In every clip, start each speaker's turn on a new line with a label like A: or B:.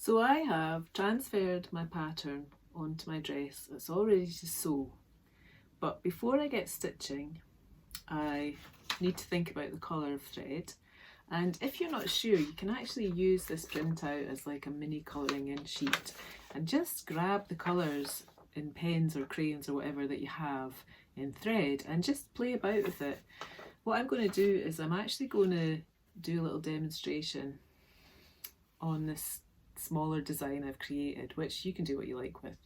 A: So I have transferred my pattern onto my dress. It's all ready to sew. But before I get stitching, I need to think about the colour of thread. And if you're not sure, you can actually use this printout as like a mini colouring in sheet and just grab the colours in pens or crayons or whatever that you have in thread and just play about with it. What I'm going to do is I'm actually going to do a little demonstration on this smaller design I've created, which you can do what you like with.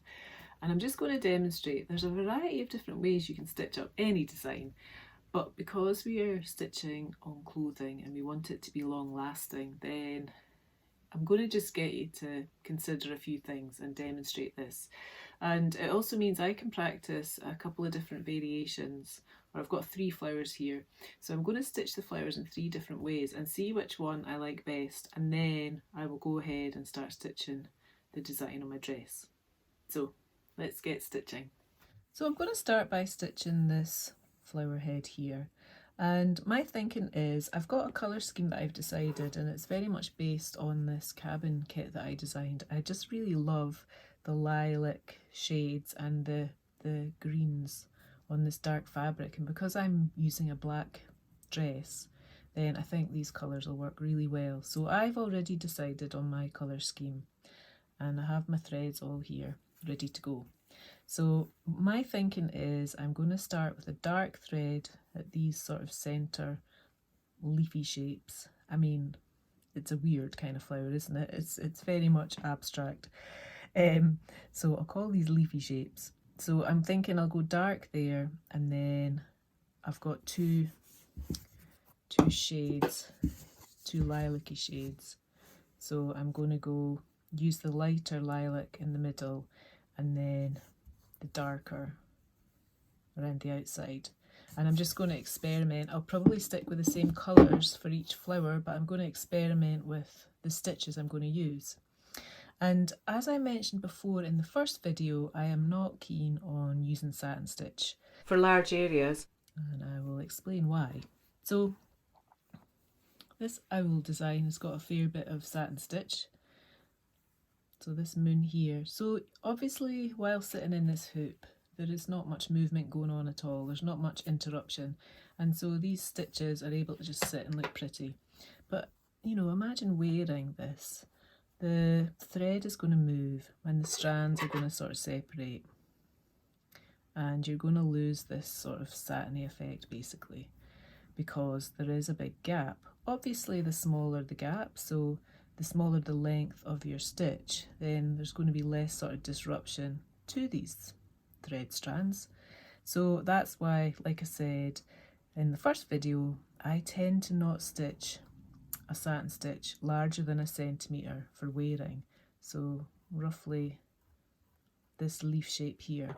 A: And I'm just going to demonstrate there's a variety of different ways you can stitch up any design, but because we are stitching on clothing and we want it to be long lasting, then I'm going to just get you to consider a few things and demonstrate this. And it also means I can practice a couple of different variations, or I've got 3 flowers here. So I'm going to stitch the flowers in 3 different ways and see which one I like best, and then I will go ahead and start stitching the design on my dress. So let's get stitching. So I'm going to start by stitching this flower head here. And my thinking is I've got a colour scheme that I've decided, and it's very much based on this cabin kit that I designed. I just really love the lilac shades and the greens on this dark fabric, and because I'm using a black dress, then I think these colours will work really well. So I've already decided on my colour scheme and I have my threads all here ready to go. So my thinking is I'm going to start with a dark thread at these sort of centre leafy shapes. I mean, it's a weird kind of flower, isn't it? It's very much abstract. So I'll call these leafy shapes. So I'm thinking I'll go dark there, and then I've got two shades, 2 lilac-y shades. So I'm going to use the lighter lilac in the middle and then the darker around the outside. And I'm just going to experiment. I'll probably stick with the same colours for each flower, but I'm going to experiment with the stitches I'm going to use. And as I mentioned before in the first video, I am not keen on using satin stitch for large areas, and I will explain why. So this owl design has got a fair bit of satin stitch. So this moon here. So obviously while sitting in this hoop, there is not much movement going on at all. There's not much interruption. And so these stitches are able to just sit and look pretty. But, you know, imagine wearing this. The thread is going to move and the strands are going to sort of separate. And you're going to lose this sort of satiny effect basically, because there is a big gap. Obviously the smaller the gap, so the smaller the length of your stitch, then there's going to be less sort of disruption to these thread strands. So that's why, like I said in the first video, I tend to not stitch a satin stitch larger than 1 centimetre for wearing. So roughly this leaf shape here.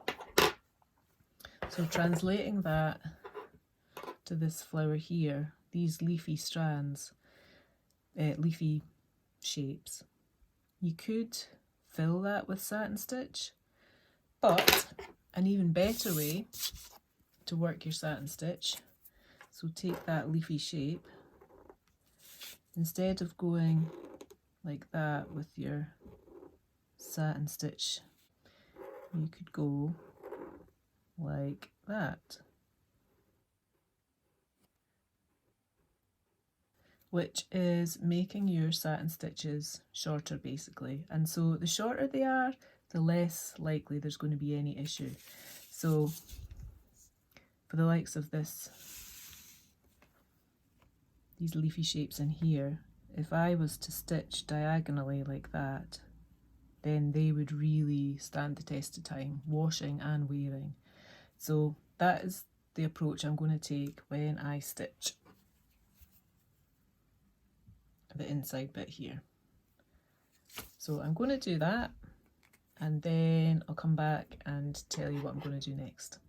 A: So translating that to this flower here, these leafy strands, leafy shapes, you could fill that with satin stitch, but an even better way to work your satin stitch, so take that leafy shape, instead of going like that with your satin stitch, you could go like that, which is making your satin stitches shorter basically. And so the shorter they are, the less likely there's going to be any issue. So for the likes of these leafy shapes in here, if I was to stitch diagonally like that, then they would really stand the test of time, washing and wearing. So that is the approach I'm going to take when I stitch the inside bit here. So I'm going to do that, and then I'll come back and tell you what I'm going to do next.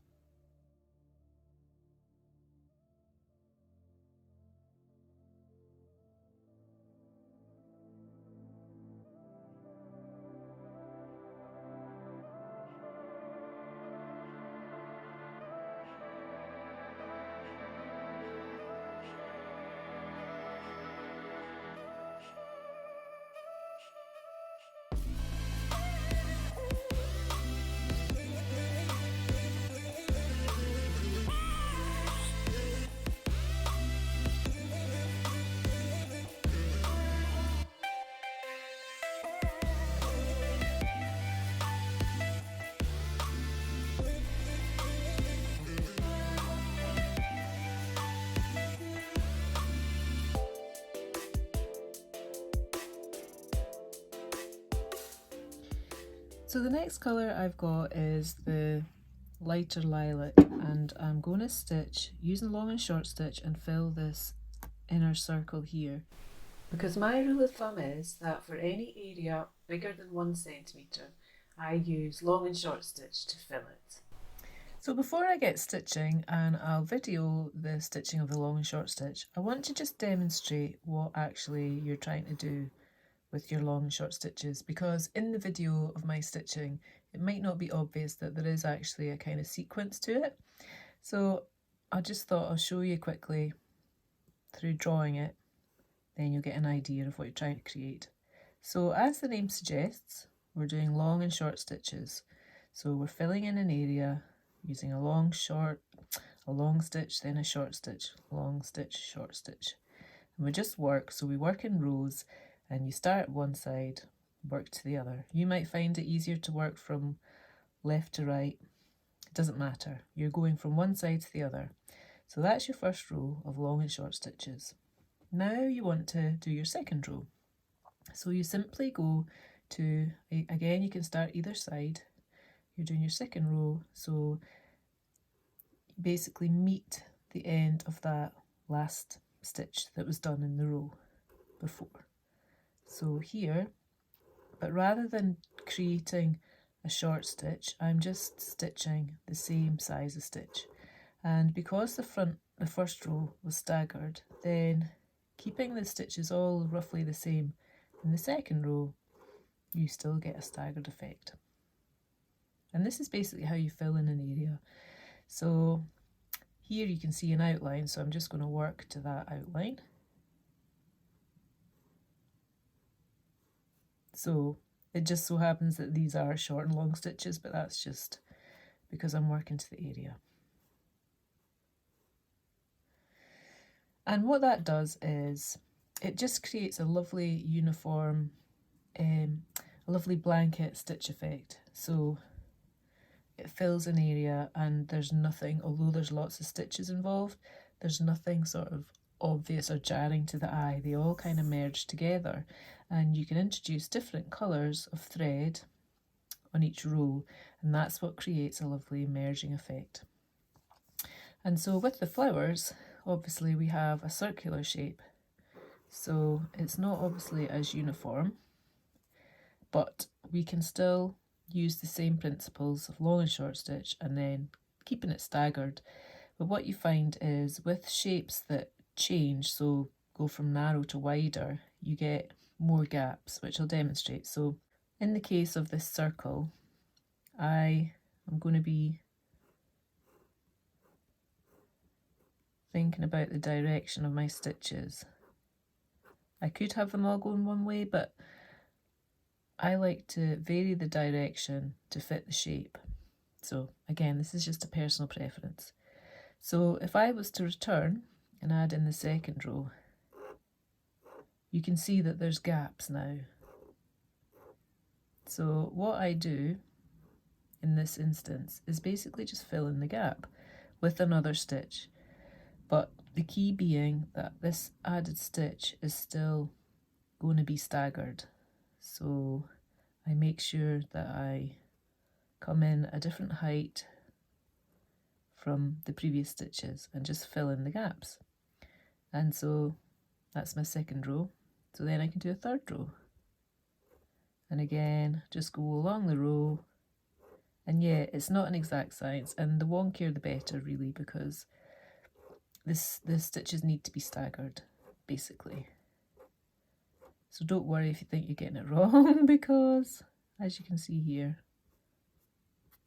A: So the next colour I've got is the lighter lilac, and I'm going to stitch using long and short stitch and fill this inner circle here, because my rule of thumb is that for any area bigger than 1 centimetre I use long and short stitch to fill it. So before I get stitching, and I'll video the stitching of the long and short stitch, I want to just demonstrate what actually you're trying to do with your long and short stitches, because in the video of my stitching it might not be obvious that there is actually a kind of sequence to it. So I just thought I'll show you quickly through drawing it, then you'll get an idea of what you're trying to create. So as the name suggests, we're doing long and short stitches. So we're filling in an area using a long stitch, then a short stitch, long stitch, short stitch. And we just work, so we work in rows, and you start at one side, work to the other. You might find it easier to work from left to right. It doesn't matter. You're going from one side to the other. So that's your first row of long and short stitches. Now you want to do your second row. So you simply go to, again, you can start either side. You're doing your second row, so you basically meet the end of that last stitch that was done in the row before. So here, but rather than creating a short stitch, I'm just stitching the same size of stitch. And because the first row was staggered, then keeping the stitches all roughly the same in the second row, you still get a staggered effect. And this is basically how you fill in an area. So here you can see an outline, so I'm just going to work to that outline. So it just so happens that these are short and long stitches, but that's just because I'm working to the area. And what that does is it just creates a lovely uniform, a lovely blanket stitch effect. So it fills an area, and there's nothing, although there's lots of stitches involved, there's nothing sort of obvious or jarring to the eye. They all kind of merge together, and you can introduce different colours of thread on each row, and that's what creates a lovely merging effect. And so with the flowers, obviously we have a circular shape, so it's not obviously as uniform, but we can still use the same principles of long and short stitch and then keeping it staggered. But what you find is with shapes that change, so go from narrow to wider, you get more gaps, which I'll demonstrate. So in the case of this circle, I am going to be thinking about the direction of my stitches. I could have them all going one way, but I like to vary the direction to fit the shape. So again, this is just a personal preference. So if I was to return and add in the second row, you can see that there's gaps now. So what I do in this instance is basically just fill in the gap with another stitch. But the key being that this added stitch is still going to be staggered. So I make sure that I come in a different height from the previous stitches and just fill in the gaps. And so that's my second row. So then I can do a third row. And again, just go along the row. And yeah, it's not an exact science, and the wonkier the better really, because the stitches need to be staggered, basically. So don't worry if you think you're getting it wrong, because as you can see here,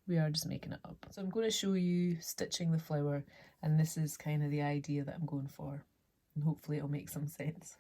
A: we are just making it up. So I'm going to show you stitching the flower, and this is kind of the idea that I'm going for, and hopefully it'll make some sense.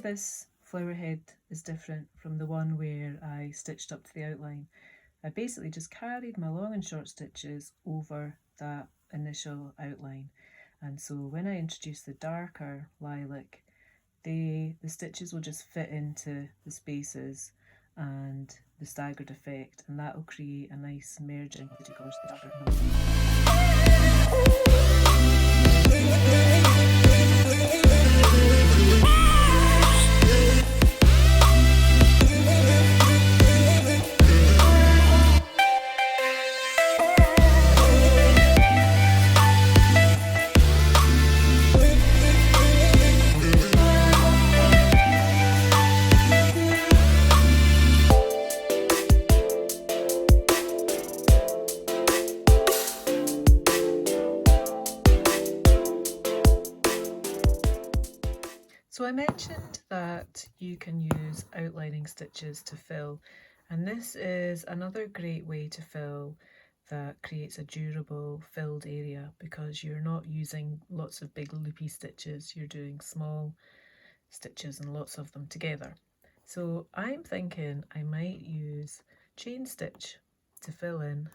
A: this flower head is different from the one where I stitched up to the outline. I basically just carried my long and short stitches over that initial outline, and so when I introduce the darker lilac, the stitches will just fit into the spaces and the staggered effect, and that will create a nice merging with regards to the darker So I mentioned that you can use outlining stitches to fill, and this is another great way to fill that creates a durable filled area, because you're not using lots of big loopy stitches, you're doing small stitches and lots of them together. So I'm thinking I might use chain stitch to fill in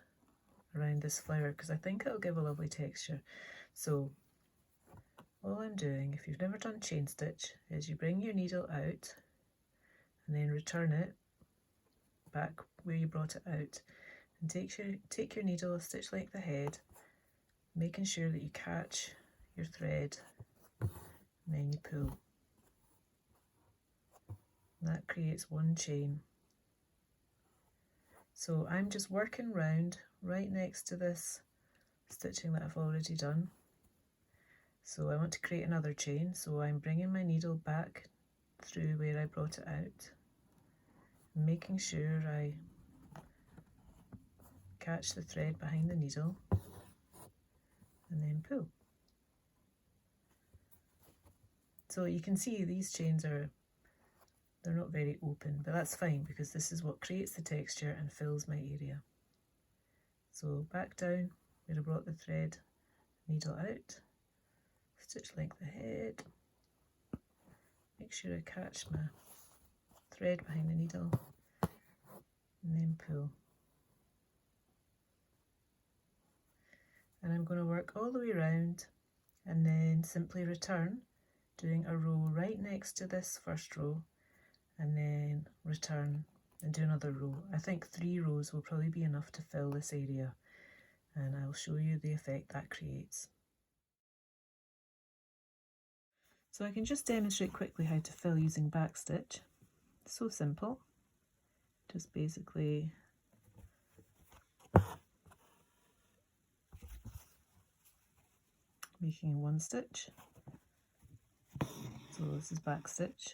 A: around this flower, because I think it'll give a lovely texture. So all I'm doing, if you've never done chain stitch, is you bring your needle out and then return it back where you brought it out, and take your needle a stitch length ahead, making sure that you catch your thread, and then you pull. And that creates one chain. So I'm just working round right next to this stitching that I've already done. So I want to create another chain, so I'm bringing my needle back through where I brought it out, making sure I catch the thread behind the needle and then pull. So you can see these chains they're not very open, but that's fine because this is what creates the texture and fills my area. So back down where I brought the thread, needle out, stitch length ahead, make sure I catch my thread behind the needle, and then pull. And I'm going to work all the way around and then simply return, doing a row right next to this first row, and then return and do another row. I think 3 rows will probably be enough to fill this area, and I'll show you the effect that creates. So I can just demonstrate quickly how to fill using Backstitch. It's so simple. Just basically making one stitch. So this is Backstitch.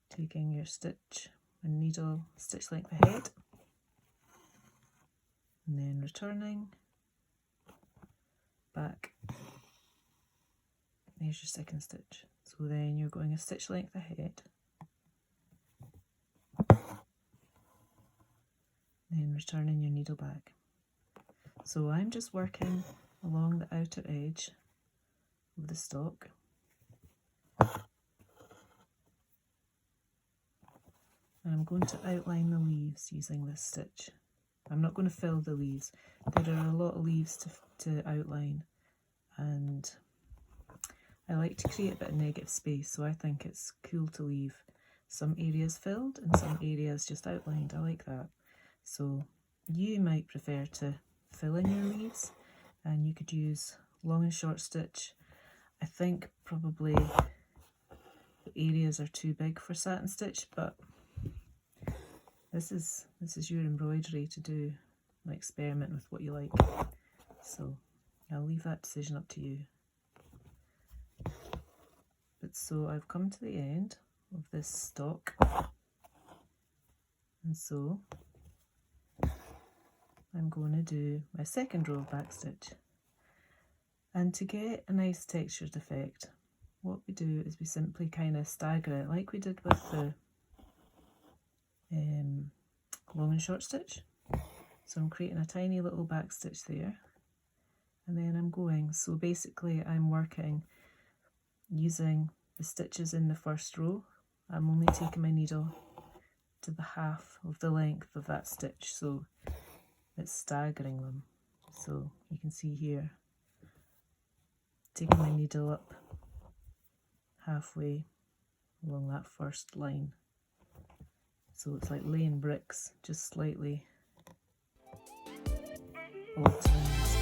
A: Taking your stitch and needle stitch length ahead, and then returning back. There's your second stitch. So then you're going a stitch length ahead, then returning your needle back. So I'm just working along the outer edge of the stalk, and I'm going to outline the leaves using this stitch. I'm not going to fill the leaves. There are a lot of leaves to outline, and I like to create a bit of negative space, so I think it's cool to leave some areas filled and some areas just outlined. I like that. So you might prefer to fill in your leaves, and you could use long and short stitch. I think probably the areas are too big for satin stitch, but this is your embroidery to do, and experiment with what you like. So I'll leave that decision up to you. But so I've come to the end of this stalk, and so I'm going to do my second row of backstitch. And to get a nice textured effect, what we do is we simply kind of stagger it like we did with the long and short stitch. So I'm creating a tiny little backstitch there, and then I'm going, so basically I'm working using the stitches in the first row I'm only taking my needle to the half of the length of that stitch, so it's staggering them. So you can see here, taking my needle up halfway along that first line. So it's like laying bricks, just slightly altering the space.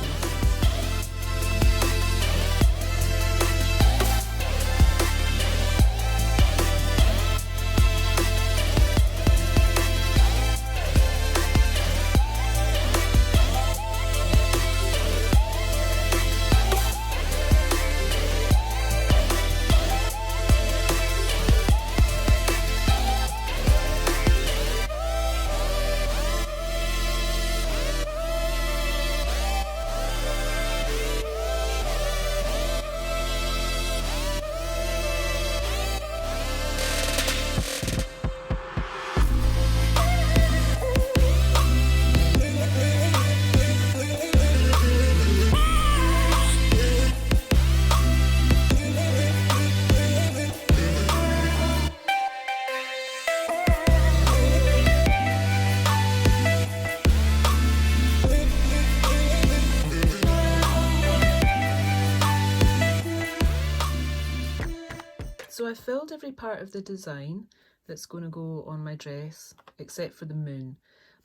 A: So I filled every part of the design that's going to go on my dress except for the moon,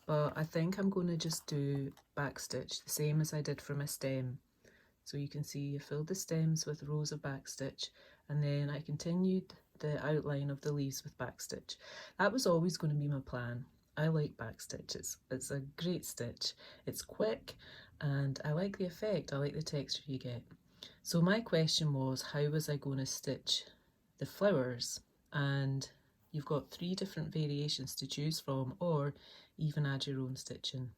A: but I think I'm going to just do backstitch the same as I did for my stem. So you can see I filled the stems with rows of backstitch, and then I continued the outline of the leaves with backstitch. That was always going to be my plan. I like backstitch, it's a great stitch, it's quick, and I like the effect, I like the texture you get. So my question was, how was I going to stitch the flowers? And you've got 3 different variations to choose from, or even add your own stitching,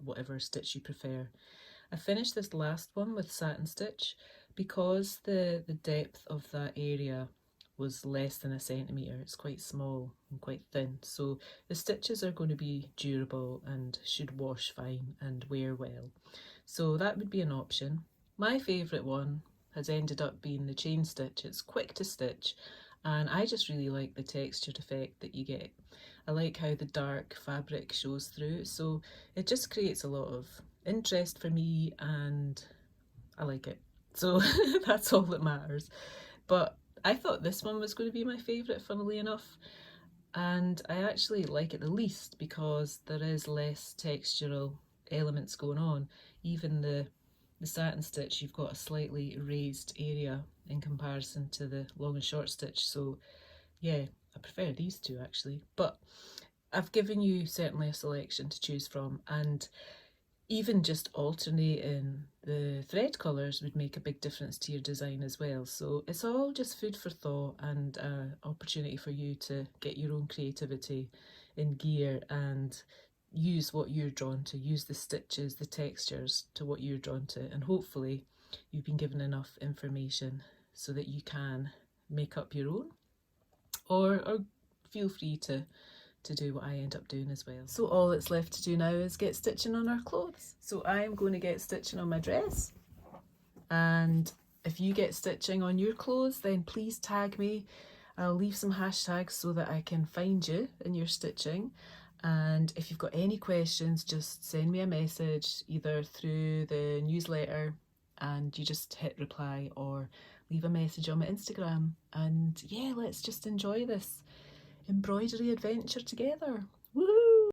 A: whatever stitch you prefer. I finished this last one with Satin Stitch because the depth of that area was less than a centimetre. It's quite small and quite thin, so the stitches are going to be durable and should wash fine and wear well. So that would be an option. My favourite one has ended up being the chain stitch. It's quick to stitch, and I just really like the textured effect that you get. I like how the dark fabric shows through, so it just creates a lot of interest for me, and I like it. So that's all that matters. But I thought this one was going to be my favourite, funnily enough, and I actually like it the least because there is less textural elements going on. Even the satin stitch, you've got a slightly raised area in comparison to the long and short stitch, so yeah, I prefer these two actually. But I've given you certainly a selection to choose from, and even just alternating the thread colours would make a big difference to your design as well. So it's all just food for thought and an opportunity for you to get your own creativity in gear and use what you're drawn to, use the stitches, the textures to what you're drawn to, and hopefully you've been given enough information so that you can make up your own, or feel free to do what I end up doing as well. So all that's left to do now is get stitching on our clothes. So I'm going to get stitching on my dress, and if you get stitching on your clothes, then please tag me. I'll leave some hashtags so that I can find you in your stitching. And if you've got any questions, just send me a message either through the newsletter and you just hit reply, or leave a message on my Instagram. And yeah, let's just enjoy this embroidery adventure together.